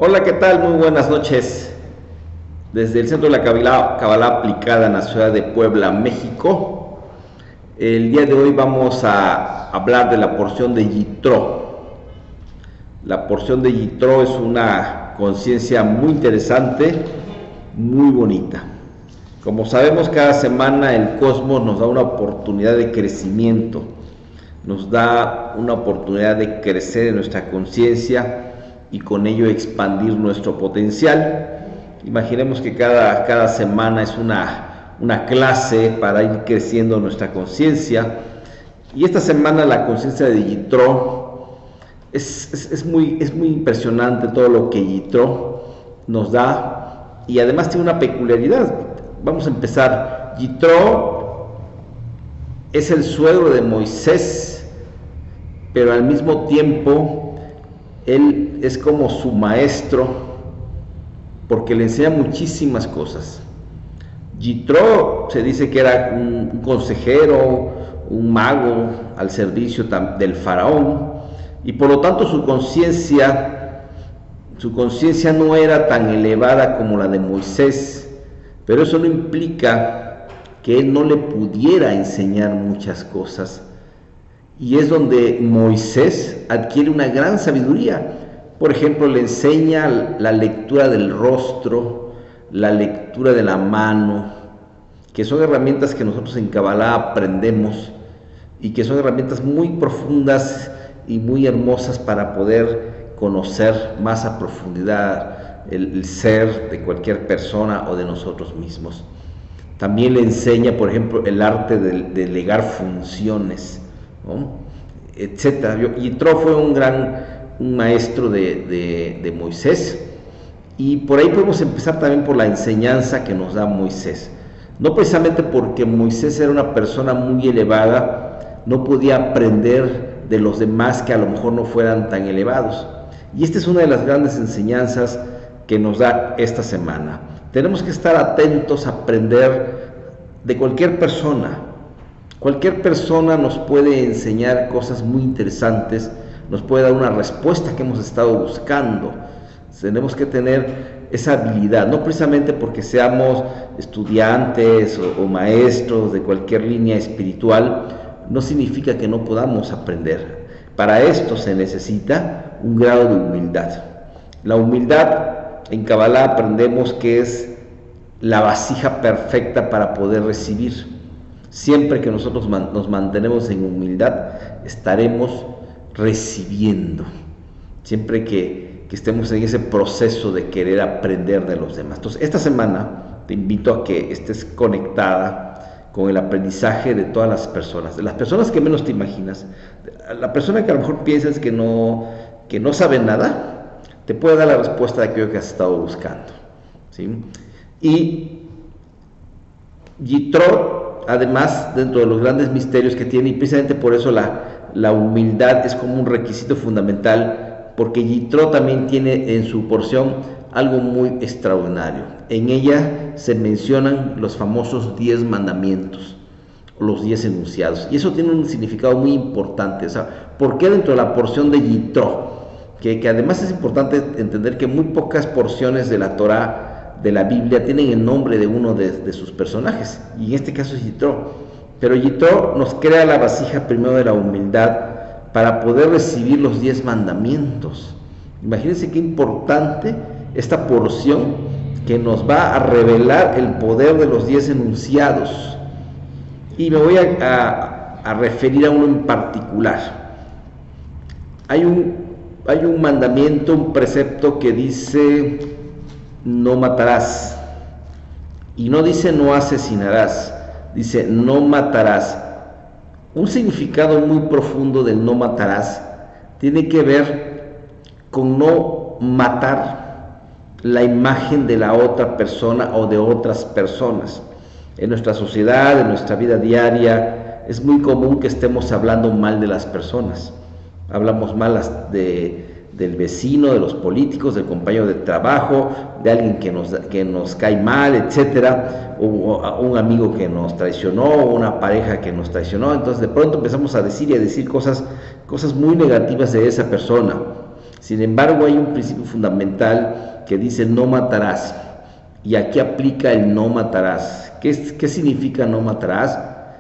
Hola, ¿qué tal? Muy buenas noches. Desde el Centro de la Kabbalah Aplicada en la ciudad de Puebla, México. El día de hoy vamos a hablar de la porción de Yitro. La porción de Yitro es una conciencia muy interesante, muy bonita. Como sabemos, cada semana el cosmos nos da una oportunidad de crecimiento, nos da una oportunidad de crecer en nuestra conciencia y con ello expandir nuestro potencial. Imaginemos que cada semana es una clase para ir creciendo nuestra conciencia, y esta semana la conciencia de Yitro es muy impresionante todo lo que Yitro nos da, y además tiene una peculiaridad. Vamos a empezar. Yitro es el suegro de Moisés, pero al mismo tiempo él es como su maestro, porque le enseña muchísimas cosas. Yitro se dice que era un consejero, un mago al servicio del faraón, y por lo tanto su conciencia no era tan elevada como la de Moisés, pero eso no implica que él no le pudiera enseñar muchas cosas. Y es donde Moisés adquiere una gran sabiduría. Por ejemplo, le enseña la lectura del rostro, la lectura de la mano, que son herramientas que nosotros en Kabbalah aprendemos y que son herramientas muy profundas y muy hermosas para poder conocer más a profundidad el ser de cualquier persona o de nosotros mismos. También le enseña, por ejemplo, el arte de delegar funciones, ¿no? Etcétera. Yitro fue un maestro de Moisés, y por ahí podemos empezar también por la enseñanza que nos da Moisés. No precisamente porque Moisés era una persona muy elevada, no podía aprender de los demás que a lo mejor no fueran tan elevados. Y esta es una de las grandes enseñanzas que nos da esta semana. Tenemos que estar atentos a aprender de cualquier persona. Cualquier persona nos puede enseñar cosas muy interesantes, nos puede dar una respuesta que hemos estado buscando. Tenemos que tener esa habilidad, no precisamente porque seamos estudiantes o maestros de cualquier línea espiritual, no significa que no podamos aprender. Para esto se necesita un grado de humildad. La humildad en Kabbalah aprendemos que es la vasija perfecta para poder recibir. Siempre que nosotros nos mantenemos en humildad, estaremos recibiendo. Siempre que estemos en ese proceso de querer aprender de los demás. Entonces, esta semana te invito a que estés conectada con el aprendizaje de todas las personas, de las personas que menos te imaginas. La persona que a lo mejor piensas que no sabe nada, te puede dar la respuesta de aquello que has estado buscando, ¿sí? Y Yitro, además, dentro de los grandes misterios que tiene, y precisamente por eso la humildad es como un requisito fundamental, porque Yitro también tiene en su porción algo muy extraordinario. En ella se mencionan los famosos 10 mandamientos, o los 10 enunciados, y eso tiene un significado muy importante. O sea, ¿por qué dentro de la porción de Yitro? Que además es importante entender que muy pocas porciones de la Torah, de la Biblia, tienen el nombre de uno de sus personajes, y en este caso es Yitro. Pero Yitro nos crea la vasija primero de la humildad para poder recibir los 10 mandamientos. Imagínense qué importante esta porción que nos va a revelar el poder de los 10 enunciados. Y me voy a referir a uno en particular. Hay un mandamiento, un precepto que dice: no matarás. Y no dice no asesinarás, dice no matarás. Un significado muy profundo del no matarás tiene que ver con no matar la imagen de la otra persona o de otras personas. En nuestra sociedad, en nuestra vida diaria, es muy común que estemos hablando mal de las personas. Hablamos mal del vecino, de los políticos, del compañero de trabajo, de alguien que nos cae mal, etcétera, o un amigo que nos traicionó, o una pareja que nos traicionó. Entonces de pronto empezamos a decir cosas muy negativas de esa persona. Sin embargo, hay un principio fundamental que dice no matarás. Y aquí aplica el no matarás. ¿Qué significa no matarás?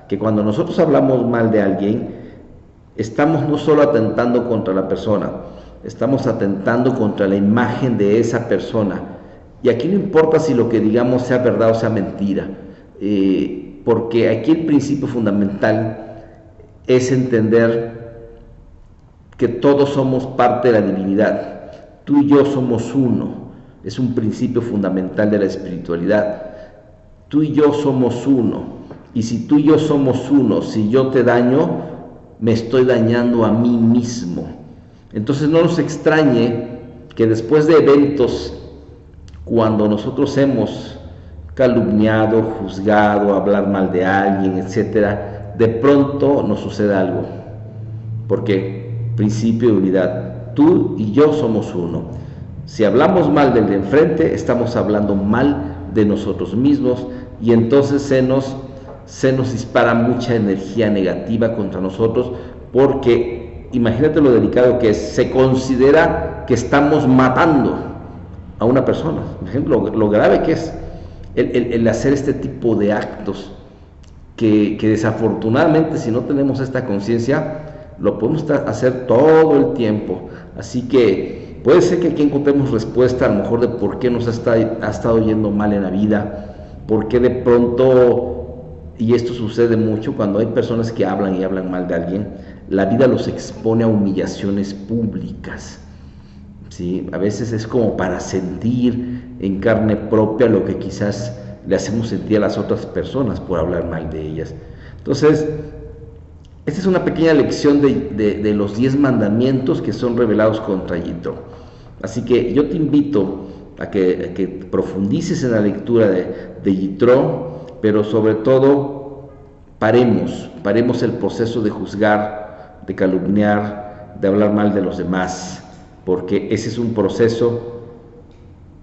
Que cuando nosotros hablamos mal de alguien, estamos no solo atentando contra la persona, estamos atentando contra la imagen de esa persona. Y aquí no importa si lo que digamos sea verdad o sea mentira, porque aquí el principio fundamental es entender que todos somos parte de la divinidad. Tú y yo somos uno. Es un principio fundamental de la espiritualidad. Tú y yo somos uno. Y si tú y yo somos uno, si yo te daño, me estoy dañando a mí mismo. Entonces no nos extrañe que después de eventos, cuando nosotros hemos calumniado, juzgado, hablar mal de alguien, etcétera, de pronto nos sucede algo. Porque principio de unidad, tú y yo somos uno. Si hablamos mal del de enfrente, estamos hablando mal de nosotros mismos y entonces se nos dispara mucha energía negativa contra nosotros, porque imagínate lo delicado que es, se considera que estamos matando a una persona. Por ejemplo, lo grave que es el hacer este tipo de actos que desafortunadamente, si no tenemos esta conciencia, lo podemos hacer todo el tiempo. Así que puede ser que aquí encontremos respuesta a lo mejor de por qué nos ha estado yendo mal en la vida, por qué de pronto, y esto sucede mucho cuando hay personas que hablan y hablan mal de alguien, la vida los expone a humillaciones públicas, ¿sí? A veces es como para sentir en carne propia lo que quizás le hacemos sentir a las otras personas por hablar mal de ellas. Entonces, esta es una pequeña lección de los 10 mandamientos que son revelados contra Yitro. Así que yo te invito a que profundices en la lectura de Yitro, pero sobre todo paremos el proceso de juzgar, de calumniar, de hablar mal de los demás, porque ese es un proceso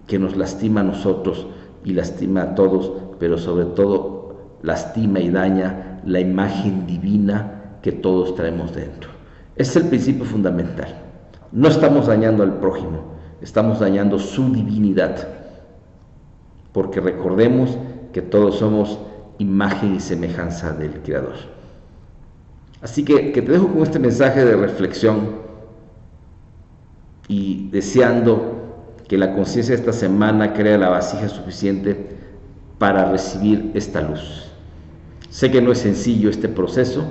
que nos lastima a nosotros y lastima a todos, pero sobre todo lastima y daña la imagen divina que todos traemos dentro. Ese es el principio fundamental. No estamos dañando al prójimo, estamos dañando su divinidad, porque recordemos que todos somos imagen y semejanza del Creador. Así que te dejo con este mensaje de reflexión y deseando que la conciencia de esta semana crea la vasija suficiente para recibir esta luz. Sé que no es sencillo este proceso,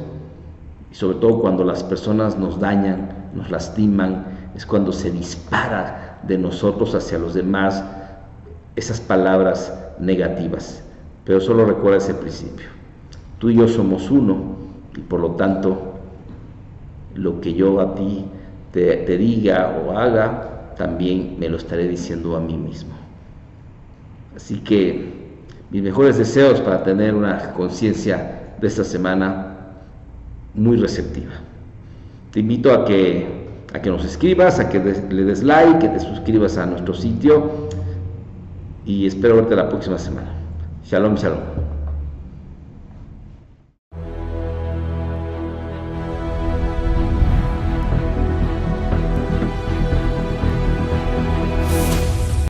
y sobre todo cuando las personas nos dañan, nos lastiman, es cuando se dispara de nosotros hacia los demás esas palabras negativas. Pero solo recuerda ese principio. Tú y yo somos uno, y por lo tanto, lo que yo a ti te diga o haga, también me lo estaré diciendo a mí mismo. Así que mis mejores deseos para tener una conciencia de esta semana muy receptiva. Te invito a que nos escribas, a que le des like, que te suscribas a nuestro sitio y espero verte la próxima semana. Shalom, shalom.